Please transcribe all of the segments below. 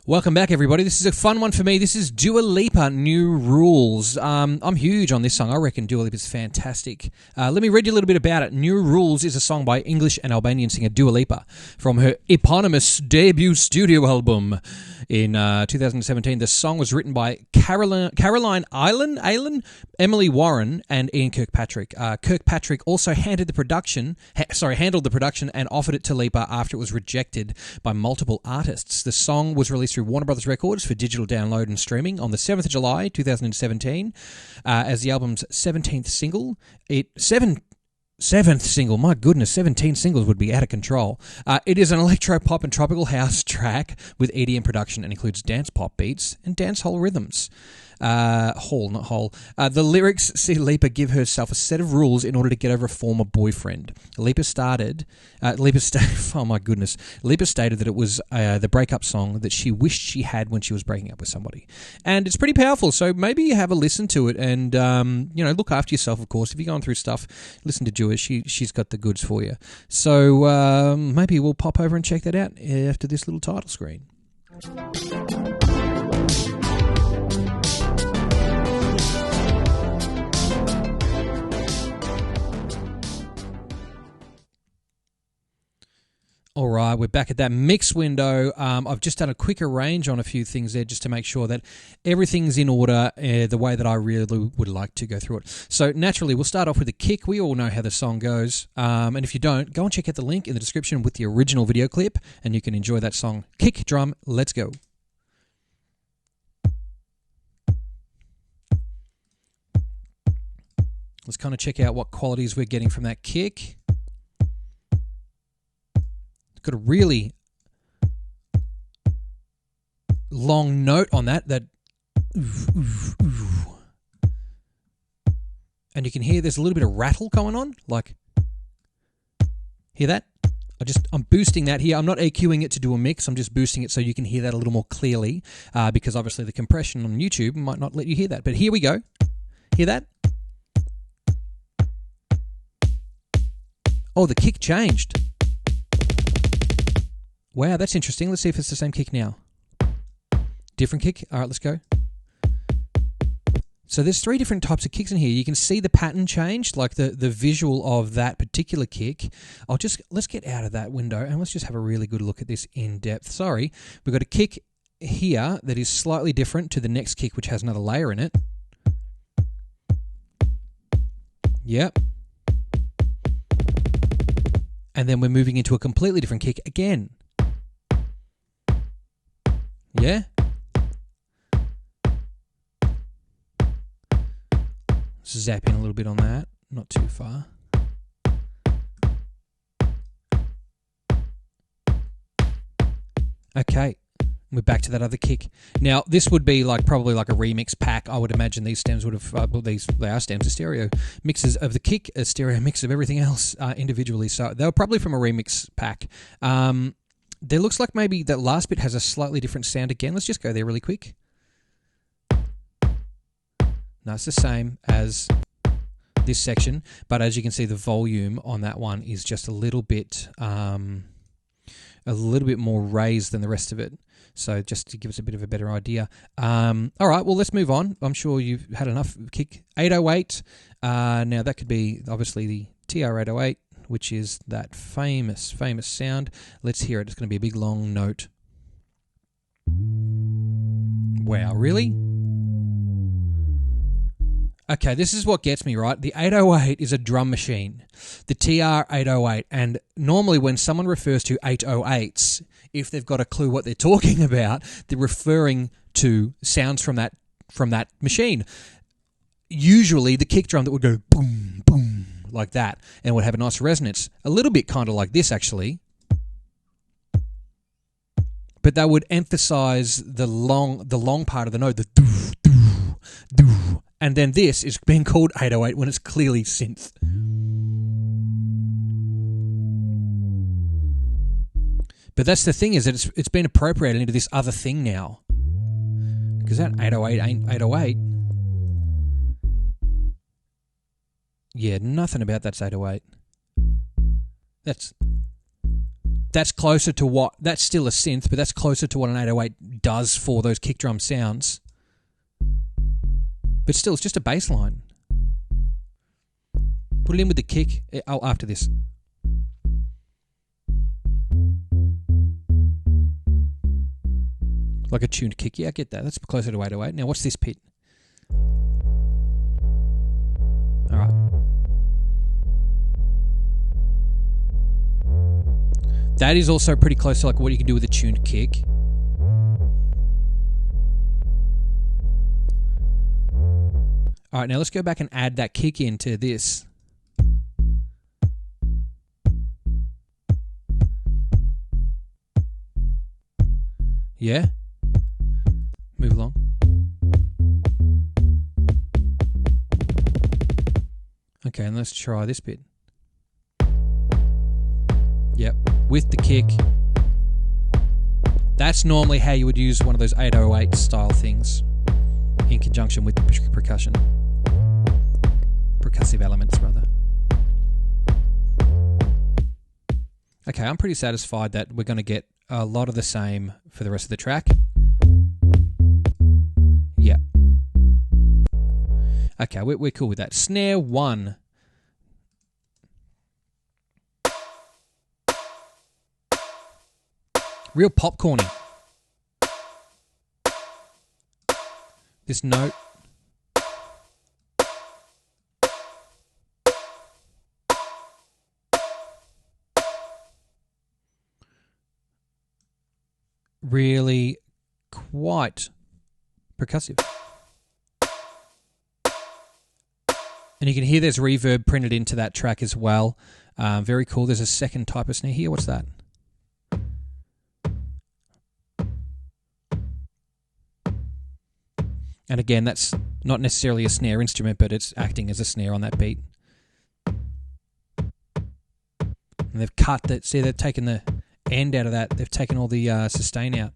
Welcome back, everybody. This is a fun one for me. This is Dua Lipa, New Rules. I'm huge on this song. I reckon Dua Lipa is fantastic. Let me read you a little bit about it. New Rules is a song by English and Albanian singer Dua Lipa from her eponymous debut studio album in 2017. The song was written by Caroline Aylan, Emily Warren, and Ian Kirkpatrick. Kirkpatrick also handled the production and offered it to Lipa after it was rejected by multiple artists. The song was released through Warner Brothers Records for digital download and streaming on the 7th of July 2017 as the album's 17th single. Seventh single, my goodness, 17 singles would be out of control. It is an electro-pop and tropical house track with EDM production and includes dance pop beats and dancehall rhythms. The lyrics see Lipa give herself a set of rules in order to get over a former boyfriend. Lipa stated that it was the breakup song that she wished she had when she was breaking up with somebody. And it's pretty powerful, so maybe you have a listen to it and, look after yourself, of course. If you're going through stuff, listen to Dua. She's got the goods for you. So maybe we'll pop over and check that out after this little title screen. All right, we're back at that mix window. I've just done a quick arrange on a few things there just to make sure that everything's in order the way that I really would like to go through it. So naturally, we'll start off with the kick. We all know how the song goes. And if you don't, go and check out the link in the description with the original video clip and you can enjoy that song. Kick, drum, let's go. Let's kind of check out what qualities we're getting from that kick. Got a really long note on that and you can hear there's a little bit of rattle going on, like, hear that? I'm boosting that here. I'm not EQing it to do a mix. I'm just boosting it so you can hear that a little more clearly because obviously the compression on YouTube might not let you hear that. But here we go. Hear that? Oh, the kick changed. Wow, that's interesting. Let's see if it's the same kick now. Different kick. All right, let's go. So there's three different types of kicks in here. You can see the pattern change, like the visual of that particular kick. Let's get out of that window and let's just have a really good look at this in depth. Sorry, we've got a kick here that is slightly different to the next kick, which has another layer in it. Yep. And then we're moving into a completely different kick again. Yeah? Zap in a little bit on that. Not too far. Okay. We're back to that other kick. Now, this would be probably like a remix pack. I would imagine these stems would have... they are stems, a stereo mixes of the kick, a stereo mix of everything else individually. So they were probably from a remix pack. There looks like maybe that last bit has a slightly different sound again. Let's just go there really quick. No, it's the same as this section, but as you can see, the volume on that one is just a little bit more raised than the rest of it. So just to give us a bit of a better idea. All right, well, let's move on. I'm sure you've had enough kick. 808. Now, that could be obviously the TR-808. Which is that famous sound. Let's hear it. It's going to be a big, long note. Wow, really? Okay, this is what gets me, right? The 808 is a drum machine. The TR-808. And normally when someone refers to 808s, if they've got a clue what they're talking about, they're referring to sounds from that machine. Usually the kick drum that would go boom, boom, like that, and would have a nice resonance. A little bit kind of like this, actually. But that would emphasize the long part of the note, the doo, doo, doo. And then this is being called 808 when it's clearly synth. But that's the thing, is that it's been appropriated into this other thing now. Because that 808 ain't 808. Yeah, nothing about that's 808. That's that's closer to what... That's still a synth, but that's closer to what an 808 does for those kick drum sounds. But still, it's just a bass line. Put it in with the kick. Oh, after this. Like a tuned kick. Yeah, I get that. That's closer to 808. Now, what's this pit? All right. That is also pretty close to like what you can do with a tuned kick. All right, now let's go back and add that kick into this. Yeah? Move along. Okay, and let's try this bit. Yep, with the kick. That's normally how you would use one of those 808 style things in conjunction with percussion. Percussive elements, rather. Okay, I'm pretty satisfied that we're going to get a lot of the same for the rest of the track. Yeah. Okay, we're cool with that. Snare 1. Real popcorny. This note. Really quite percussive. And you can hear there's reverb printed into that track as well. Very cool. There's a second type of snare here. What's that? And again, that's not necessarily a snare instrument, but it's acting as a snare on that beat. And they've cut that. See, they've taken the end out of that. They've taken all the sustain out.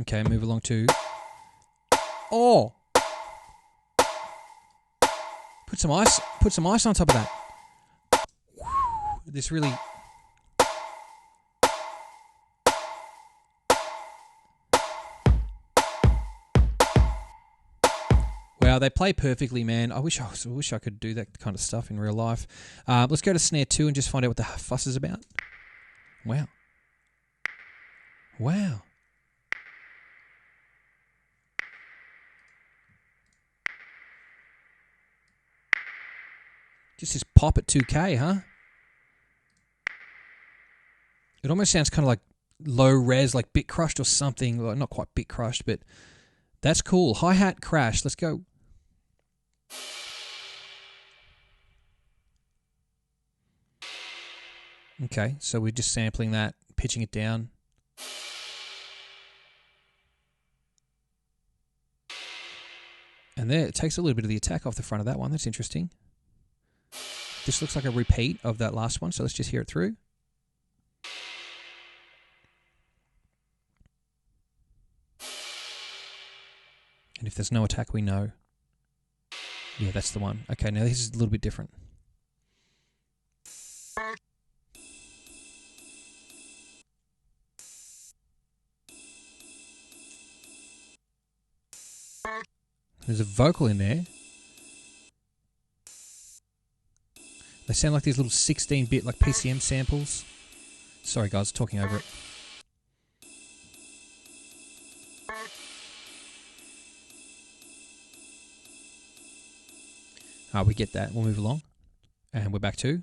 Okay, move along to... Oh! Put some ice on top of that. This really... Wow, they play perfectly, man. I wish I could do that kind of stuff in real life. Let's go to snare 2 and just find out what the fuss is about. Wow. Wow. Just this pop at 2K, huh? It almost sounds kind of like low res, like bit crushed or something. Well, not quite bit crushed, but that's cool. Hi-hat crash. Let's go. Okay, so we're just sampling that, pitching it down. And there, it takes a little bit of the attack off the front of that one. That's interesting. This looks like a repeat of that last one, so let's just hear it through. And if there's no attack, we know. Yeah, that's the one. Okay, now this is a little bit different. There's a vocal in there. They sound like these little 16-bit like PCM samples. Sorry guys, talking over it. We get that. We'll move along. And we're back to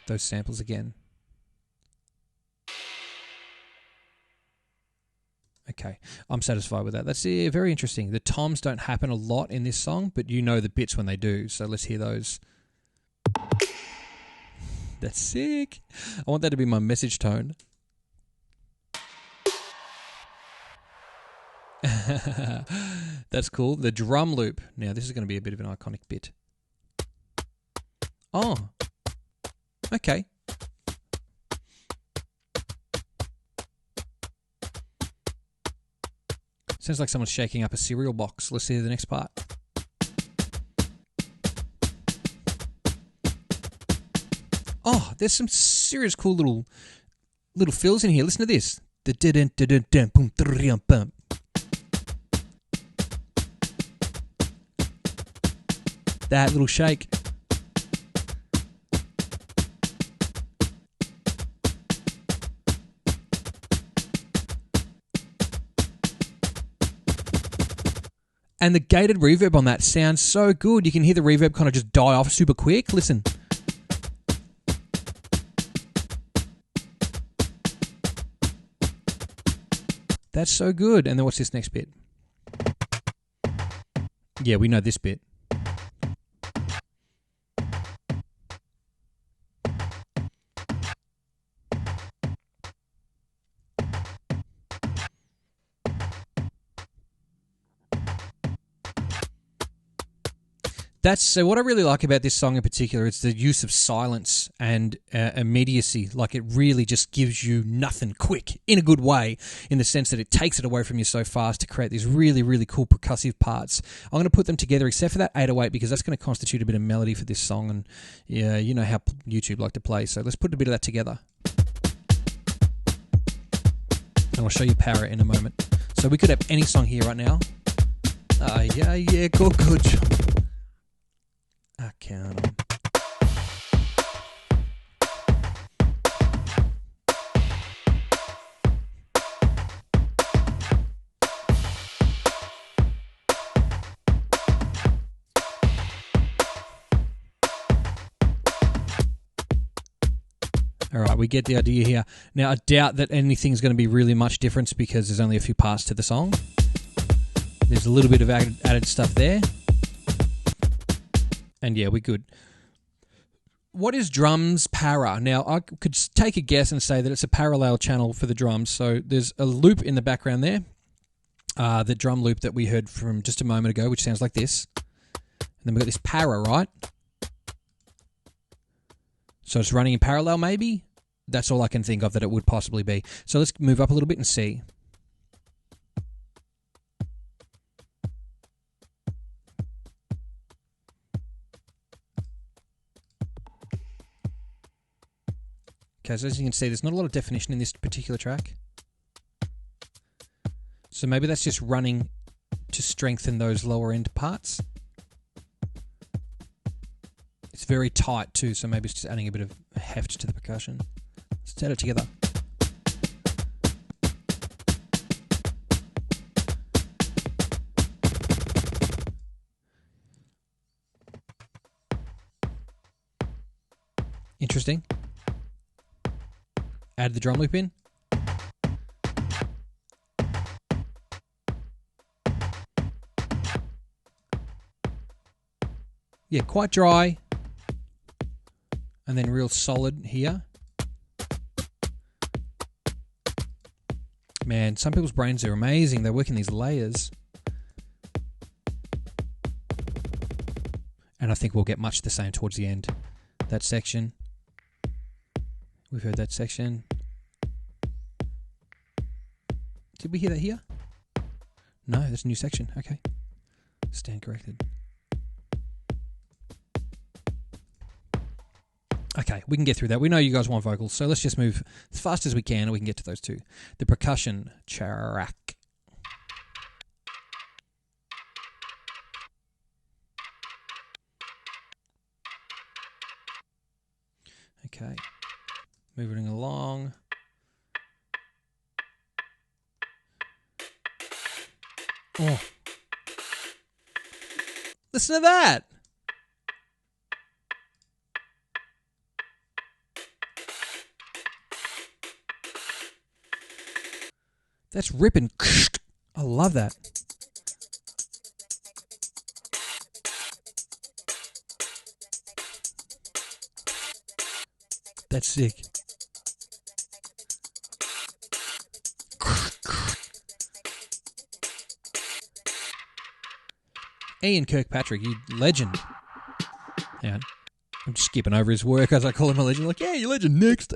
those samples again. Okay, I'm satisfied with that. That's very interesting. The toms don't happen a lot in this song, but you know the bits when they do. So let's hear those. That's sick. I want that to be my message tone. That's cool. The drum loop. Now this is going to be a bit of an iconic bit. Oh, okay. Sounds like someone's shaking up a cereal box. Let's see the next part. there's some serious cool little fills in here. Listen to this. That little shake. And the gated reverb on that sounds so good. You can hear the reverb kind of just die off super quick. Listen. That's so good. And then what's this next bit? Yeah, we know this bit. So what I really like about this song in particular is the use of silence and immediacy. Like, it really just gives you nothing quick in a good way, in the sense that it takes it away from you so fast to create these really, really cool percussive parts. I'm going to put them together, except for that 808, because that's going to constitute a bit of melody for this song. And yeah, you know how YouTube like to play. So let's put a bit of that together. And I'll show you power in a moment. So we could have any song here right now. Yeah, good. I count them. All right, we get the idea here. Now, I doubt that anything's going to be really much difference because there's only a few parts to the song. There's a little bit of added stuff there. And yeah, we're good. What is drums para? Now, I could take a guess and say that it's a parallel channel for the drums. So there's a loop in the background there, the drum loop that we heard from just a moment ago, which sounds like this. And then we've got this para, right? So it's running in parallel, maybe? That's all I can think of that it would possibly be. So let's move up a little bit and see. Okay, so as you can see, there's not a lot of definition in this particular track. So maybe that's just running to strengthen those lower end parts. It's very tight too, so maybe it's just adding a bit of heft to the percussion. Let's add it together. Interesting. Add the drum loop in. Yeah, quite dry. And then real solid here. Man, some people's brains are amazing. They're working these layers. And I think we'll get much the same towards the end. That section. We've heard that section. Did we hear that here? No, that's a new section. Okay. Stand corrected. Okay, we can get through that. We know you guys want vocals, so let's just move as fast as we can and we can get to those two. The percussion track. Okay. Moving along. Oh. Listen to that. That's ripping. I love that. That's sick. Ian Kirkpatrick, you legend. Yeah, I'm just skipping over his work as I call him a legend. Like, yeah, you legend next.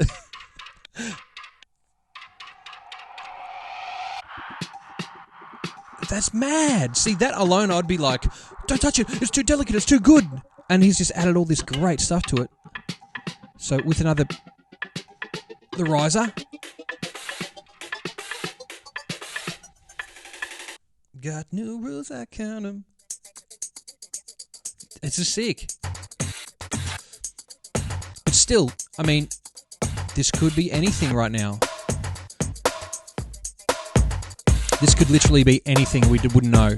That's mad. See, that alone I'd be like, don't touch it. It's too delicate. It's too good. And he's just added all this great stuff to it. So with the riser. Got new rules, I count 'em. It's just sick. But still, I mean, this could be anything right now. This could literally be anything we wouldn't know.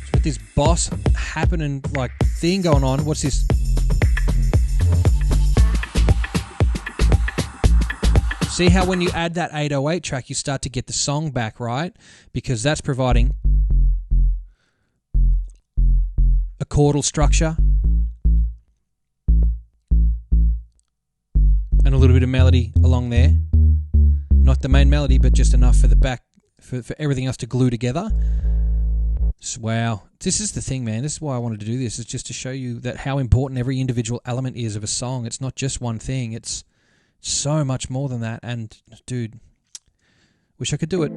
So with this boss happening, like, thing going on, what's this? See how when you add that 808 track, you start to get the song back, right? Because that's providing a chordal structure and a little bit of melody along there. Not the main melody, but just enough for the back, for everything else to glue together. So, wow. This is the thing, man. This is why I wanted to do this, is just to show you that how important every individual element is of a song. It's not just one thing. It's so much more than that. And, dude, wish I could do it.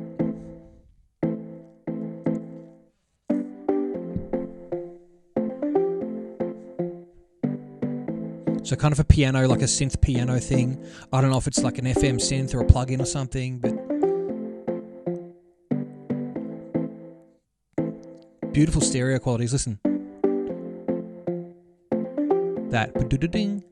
So kind of a piano, like a synth piano thing. I don't know if it's like an FM synth or a plug-in or something, but beautiful stereo qualities. Listen. That. Ding.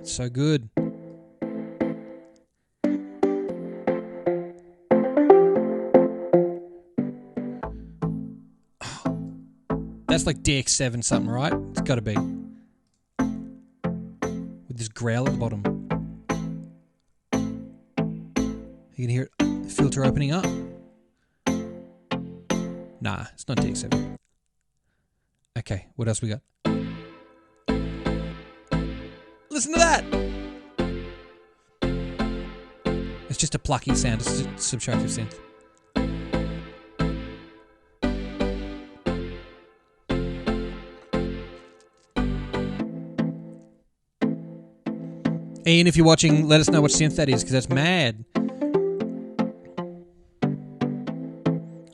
So good. That's like DX7 something, right? It's got to be. With this growl at the bottom. You can hear it, filter opening up. Nah, it's not DX7. Okay, what else we got? Listen to that! It's just a plucky sound, it's a subtractive synth. Ian, if you're watching, let us know what synth that is, because that's mad.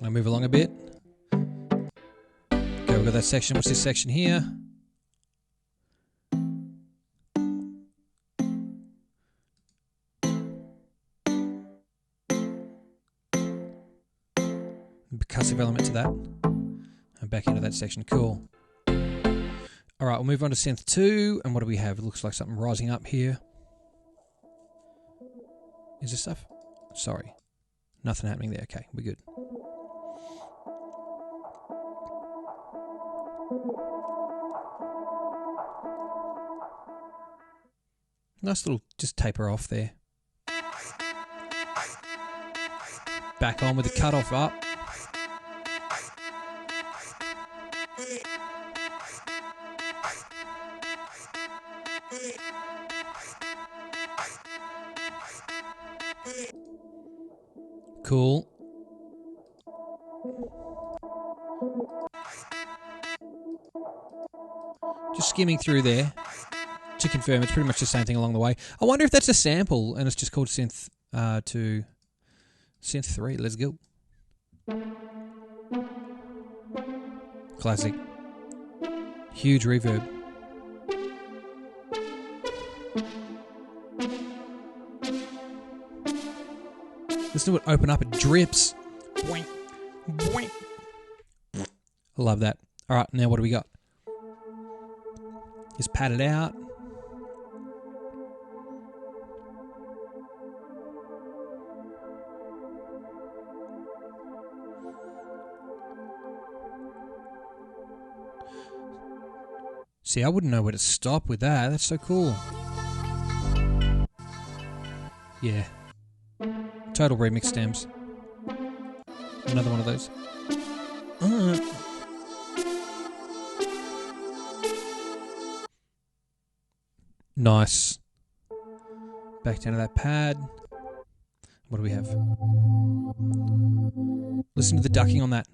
I'll move along a bit. Okay, we've got that section. What's this section here? Percussive element to that. And back into that section. Cool. Alright, we'll move on to synth 2. And what do we have? It looks like something rising up here. Is this stuff? Sorry. Nothing happening there. Okay, we're good. Nice little just taper off there. Back on with the cutoff up. Cool. Just skimming through there to confirm it's pretty much the same thing along the way. I wonder if that's a sample and it's just called synth 2. Synth 3. Let's go. Classic. Huge reverb. Listen to it open up, it drips. Boing, boing. I love that. Alright, now what do we got? Just pat it out. See, I wouldn't know where to stop with that. That's so cool. Yeah. Total remix stems. Another one of those. Nice. Back down to that pad. What do we have? Listen to the ducking on that.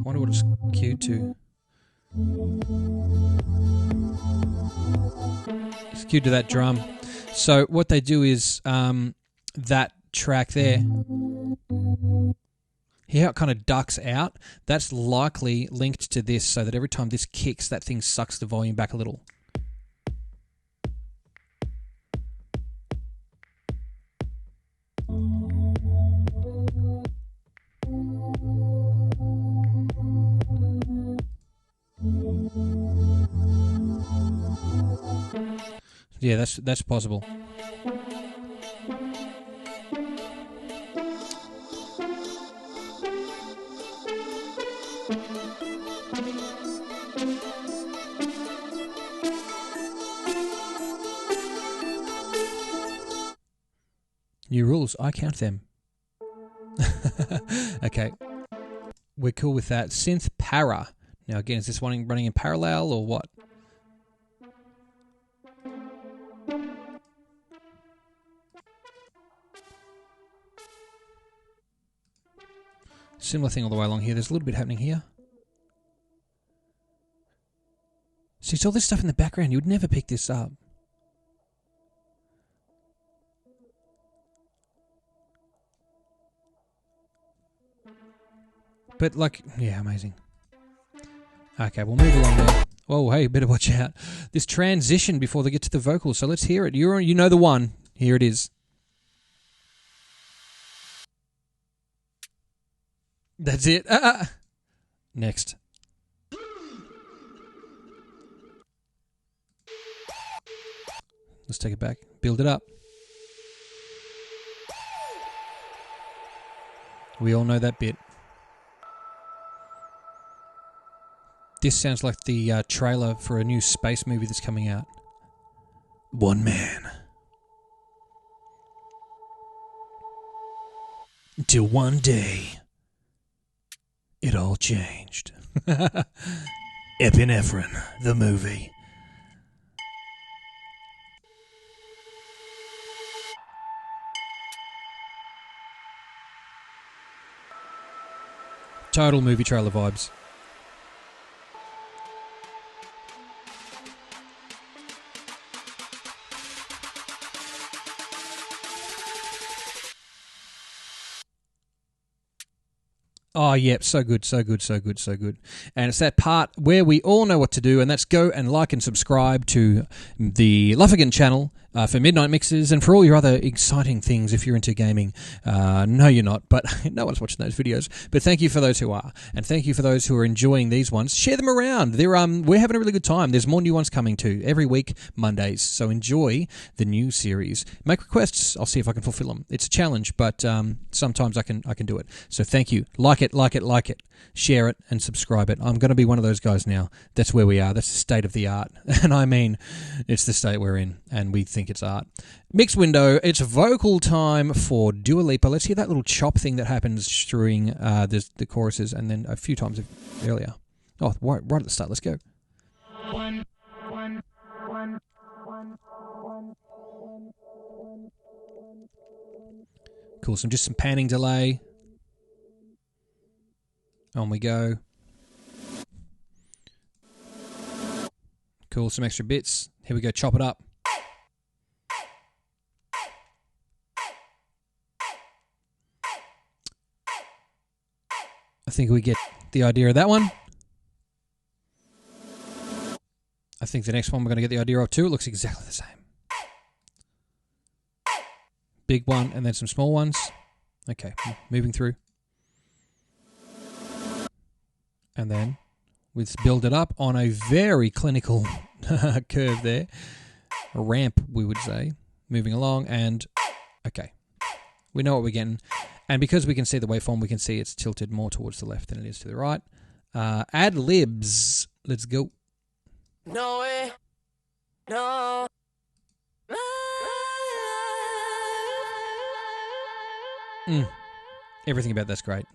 Wonder what it's cued to. It's cued to that drum. So what they do is that track there, here how it kind of ducks out, that's likely linked to this so that every time this kicks, that thing sucks the volume back a little. Yeah, that's possible. New rules, I count them. Okay, we're cool with that. Synth para. Now again, is this one running in parallel or what? Similar thing all the way along here. There's a little bit happening here. See, it's all this stuff in the background. You would never pick this up. But like, yeah, amazing. Okay, we'll move along there. Whoa, hey, better watch out. This transition before they get to the vocals. So let's hear it. You know the one. Here it is. That's it. Next. Let's take it back. Build it up. We all know that bit. This sounds like the trailer for a new space movie that's coming out. One man. Till one day, it all changed. Epinephrine, the movie. Total movie trailer vibes. Oh, yeah, so good, so good, so good, so good. And it's that part where we all know what to do, and that's go and like and subscribe to the Luffigan channel for Midnight Mixes and for all your other exciting things if you're into gaming. No, you're not, but no one's watching those videos. But thank you for those who are, and thank you for those who are enjoying these ones. Share them around. We're having a really good time. There's more new ones coming too, every week, Mondays. So enjoy the new series. Make requests. I'll see if I can fulfill them. It's a challenge, but sometimes I can do it. So thank you. Like it, share it, and subscribe it. I'm going to be one of those guys now. That's where we are. That's the state of the art. And I mean, it's the state we're in, and we think it's art. Mix window, it's vocal time for Dua Lipa. Let's hear that little chop thing that happens during the choruses and then a few times earlier. Oh, right at the start. Let's go. Cool. Just some panning delay. On we go. Cool, some extra bits. Here we go, chop it up. I think we get the idea of that one. I think the next one we're going to get the idea of too. It looks exactly the same. Big one and then some small ones. Okay, moving through. And then we build it up on a very clinical curve there. A ramp, we would say. Moving along and, okay. We know what we're getting. And because we can see the waveform, we can see it's tilted more towards the left than it is to the right. Ad libs. Let's go. No way. No. Everything about that's great.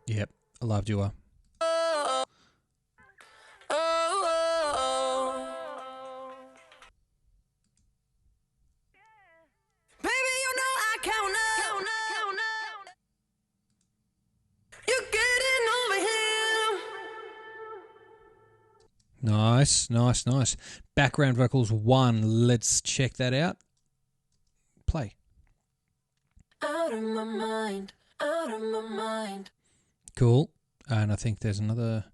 Yep, I love Dua. Oh, oh, baby, you know I count up. You're getting over him. Nice, nice, nice. Background vocals 1. Let's check that out. Play. Out of my mind, out of my mind. Cool. And I think there's another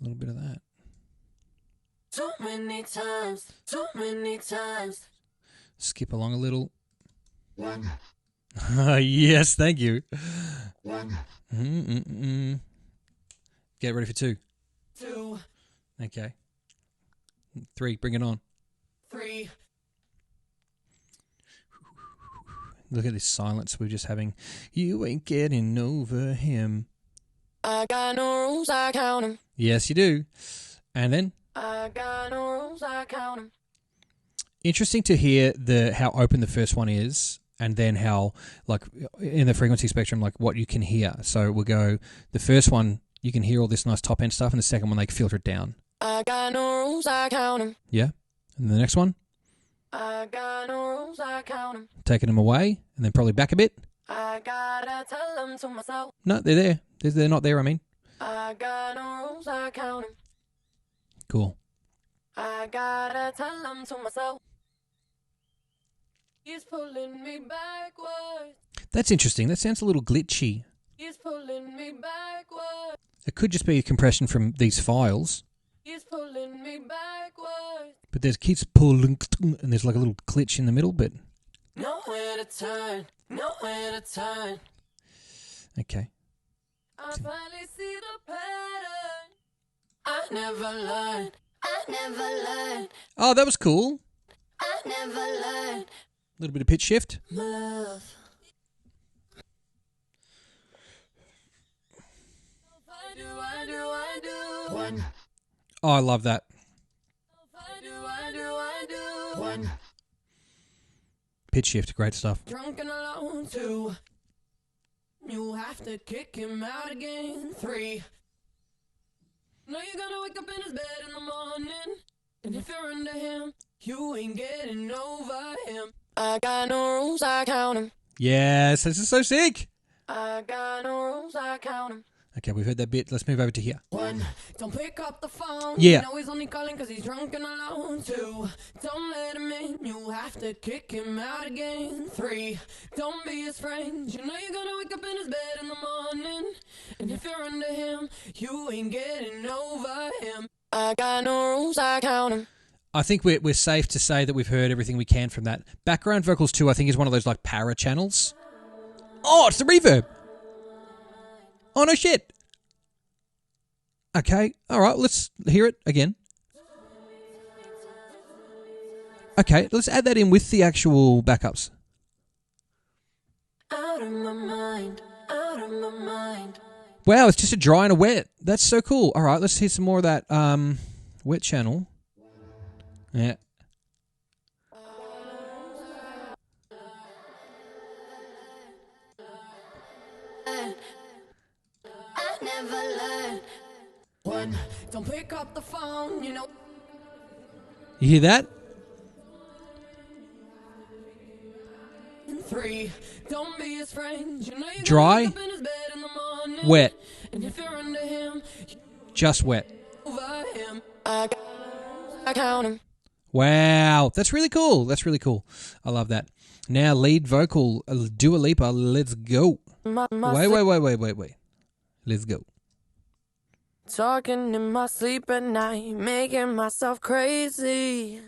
little bit of that. Too many times, too many times. Skip along a little. Yes, thank you. Get ready for 2. 2, Okay. 3, bring it on. 3. Look at this silence we're just having. You ain't getting over him. I got no rules, I count 'em. Yes, you do. And then, I got no rules, I count 'em. interesting to hear how open the first one is, and then how, like, in the frequency spectrum, like what you can hear. So we'll go, the first one, you can hear all this nice top end stuff, and the second one, they filter it down. I got no rules, I count 'em. Yeah? And the next one, I got no rules, I count 'em. taking them away, and then probably back a bit. I gotta tell them to myself. No, they're there. They're not there, I mean. I got no rules, I count 'em. Cool. I gotta tell them to myself. He's pulling me backwards. That's interesting. That sounds a little glitchy. He's pulling me backwards. It could just be a compression from these files, He's pulling me backwards. but there's keeps pulling, and there's like a little glitch in the middle, but Nowhere to turn, nowhere to turn. okay. I finally see the pattern. I never learned, I never learned, Oh, that was cool. I never learned. A little bit of pitch shift. My love. I do. One. Oh, I love that. I do. One. Pitch shift, great stuff. Drunk and alone. 2. You have to kick him out again. 3. No, you're gonna wake up in his bed in the morning. And if you're under him, you ain't getting over him. I got no rules, I count 'em. Yes, this is so sick. I got no rules, I count 'em. Okay, we've heard that bit. Let's move over to here. 1. Don't pick up the phone. Yeah. You know he's only calling cause he's drunk and alone. 2. Don't let him in. You have to kick him out again. 3. Don't be his friend. You know you're gonna wake up in his bed in the morning. And if you're under him, you ain't getting over him. I got no rules, I count 'em. I think we're safe to say that we've heard everything we can from that. Background vocals 2, I think, is one of those like para channels. Oh, it's the reverb. Oh, no shit. Okay, all right, let's hear it again. Okay, let's add that in with the actual backups. Out of my mind, out of my mind. Wow, it's just a dry and a wet. That's so cool. All right, let's hear some more of that wet channel. Yeah. I never learned. 1. Don't pick up the phone, you know. You hear that? 3. Don't be his friend. You know you're Dry. gonna wake up in his bed in the morning. Wet. And if you're under him, Just wet. over him. I count him. Wow, that's really cool. That's really cool. I love that. Now, lead vocal, Dua Lipa, let's go. Wait. Let's go. Talking in my sleep at night, making myself crazy.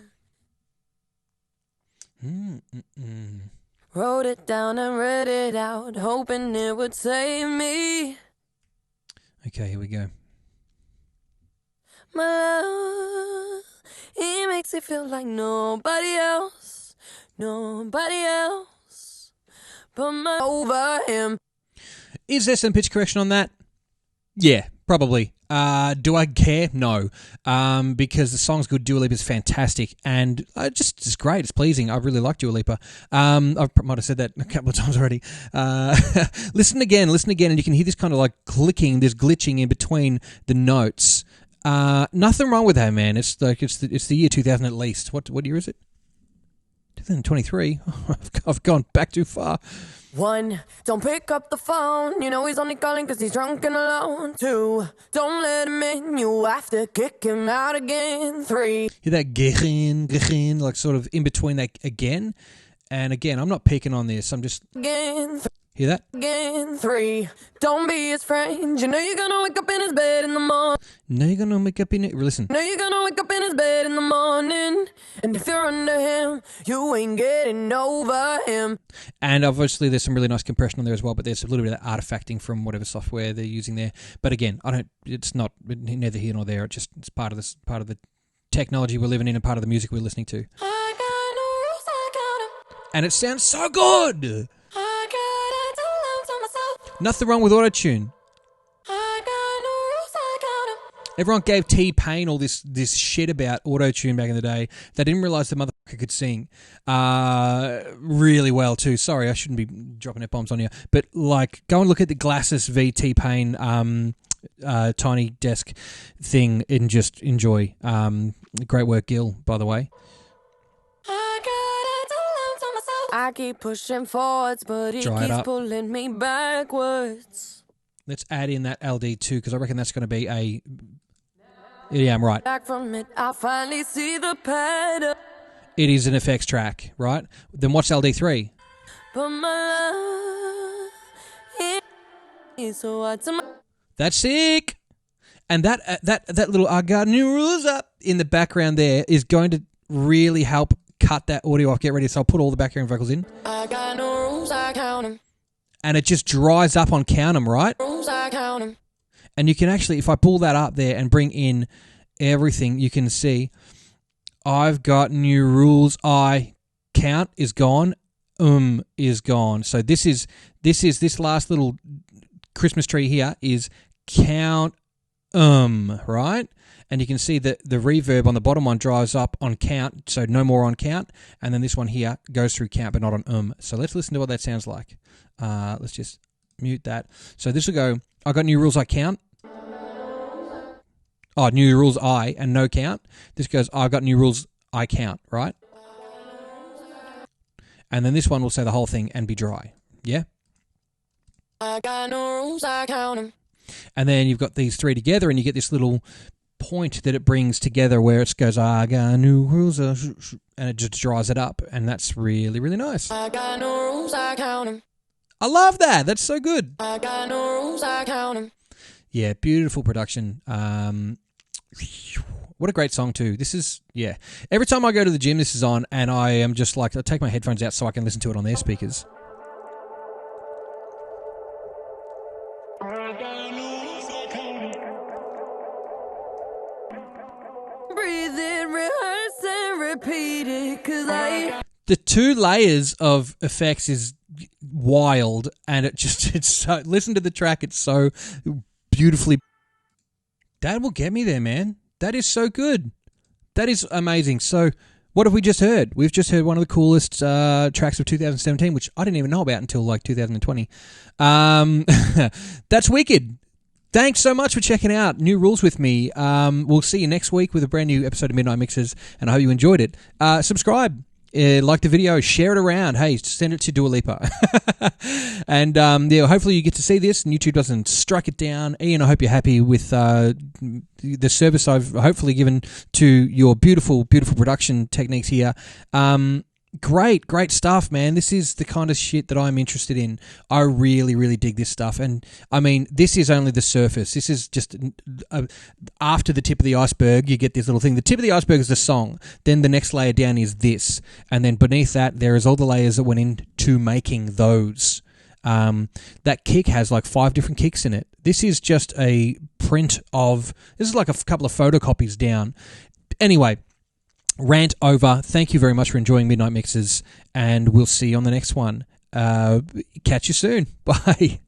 Wrote it down and read it out, hoping it would save me. Okay, here we go. My love, he makes it feel like nobody else but my over him. Is there some pitch correction on that? Yeah, Probably. Do I care? No. Because the song's good. Dua Lipa is fantastic, and it's great. It's pleasing. I really like Dua Lipa. I might have said that a couple of times already. Listen again, and you can hear this kind of like clicking, this glitching in between the notes. Nothing wrong with that, man. It's like it's the year 2000 at least. What year is it? 2023. I've gone back too far. 1, don't pick up the phone. You know he's only calling because he's drunk and alone. 2, don't let him in. You have to kick him out again. 3, hear that gechin, like sort of in between that again. And again, I'm not picking on this. I'm just... again. Hear that? Again. 3, don't be his friend. You know you're going to wake up in his bed in the morning. No, you're going to wake up in it. Listen. No, you're going to wake up in his bed in the morning. And if you're under him, you ain't getting over him. And obviously there's some really nice compression on there as well, but there's a little bit of artifacting from whatever software they're using there. But again, it's not neither here nor there. It's part of the technology we're living in and part of the music we're listening to. I got no rules, I got 'em. And it sounds so good. I got too long to myself. Nothing wrong with autotune. I got no rules, I got 'em. Everyone gave T-Pain all this shit about autotune back in the day. They didn't realise the motherfucker could sing really well too. Sorry, I shouldn't be dropping F-bombs on you. But like, go and look at the Glasses v T-Pain Tiny Desk thing and just enjoy. Great work, Gil, by the way. I keep pushing forwards, but he keeps pulling me backwards. Let's add in that LD too, because I reckon that's going to be a... Yeah, I'm right. Back from it, I finally see the pattern. It is an effects track, right? Then what's LD3? But my love is so hard to... That's sick. And that little I got new rules up in the background there is going to really help cut that audio off. Get ready. So I'll put all the background vocals in. I got no rules, I count 'em. And it just dries up on count 'em, right? Rules, I count 'em. And you can actually, if I pull that up there and bring in everything, you can see I've got new rules. I count is gone. Is gone. So this last little Christmas tree here is count right? And you can see that the reverb on the bottom one drives up on count, so no more on count. And then this one here goes through count, but not on So let's listen to what that sounds like. Let's just mute that. So this will go, I got new rules, I count. Oh, new rules, I, and no count. This goes, I got new rules, I count, right? And then this one will say the whole thing and be dry. Yeah? I got no rules, I count 'em. And then you've got these three together and you get this little point that it brings together where it goes, I got new rules, and it just dries it up. And that's really, really nice. I got no rules, I count 'em. I love that. That's so good. I got no rules, I count 'em. Yeah, beautiful production. What a great song too. This is, yeah. Every time I go to the gym, this is on, and I am just like, I take my headphones out so I can listen to it on their speakers. Breathe it, rehearse and repeat it, 'cause the 2 layers of effects is wild, and it's so, listen to the track, it's so beautifully. That will get me there, man. That is so good. That is amazing. So what have we just heard? We've just heard one of the coolest tracks of 2017, which I didn't even know about until like 2020. That's wicked. Thanks so much for checking out New Rules with me. We'll see you next week with a brand new episode of Midnight Mixes, and I hope you enjoyed it. Subscribe. Like the video, share it around. Hey, send it to Dua Lipa. And yeah, hopefully you get to see this and YouTube doesn't strike it down. Ian, I hope you're happy with the service I've hopefully given to your beautiful, beautiful production techniques here. Great stuff, man. This is the kind of shit that I'm interested in. I really, really dig this stuff. And I mean, this is only the surface. This is just after the tip of the iceberg, you get this little thing. The tip of the iceberg is the song. Then the next layer down is this. And then beneath that, there is all the layers that went into making those. That kick has like 5 different kicks in it. This is just a print of, this is like a couple of photocopies down. Anyway, rant over. Thank you very much for enjoying Midnight Mixes, and we'll see you on the next one. Catch you soon. Bye.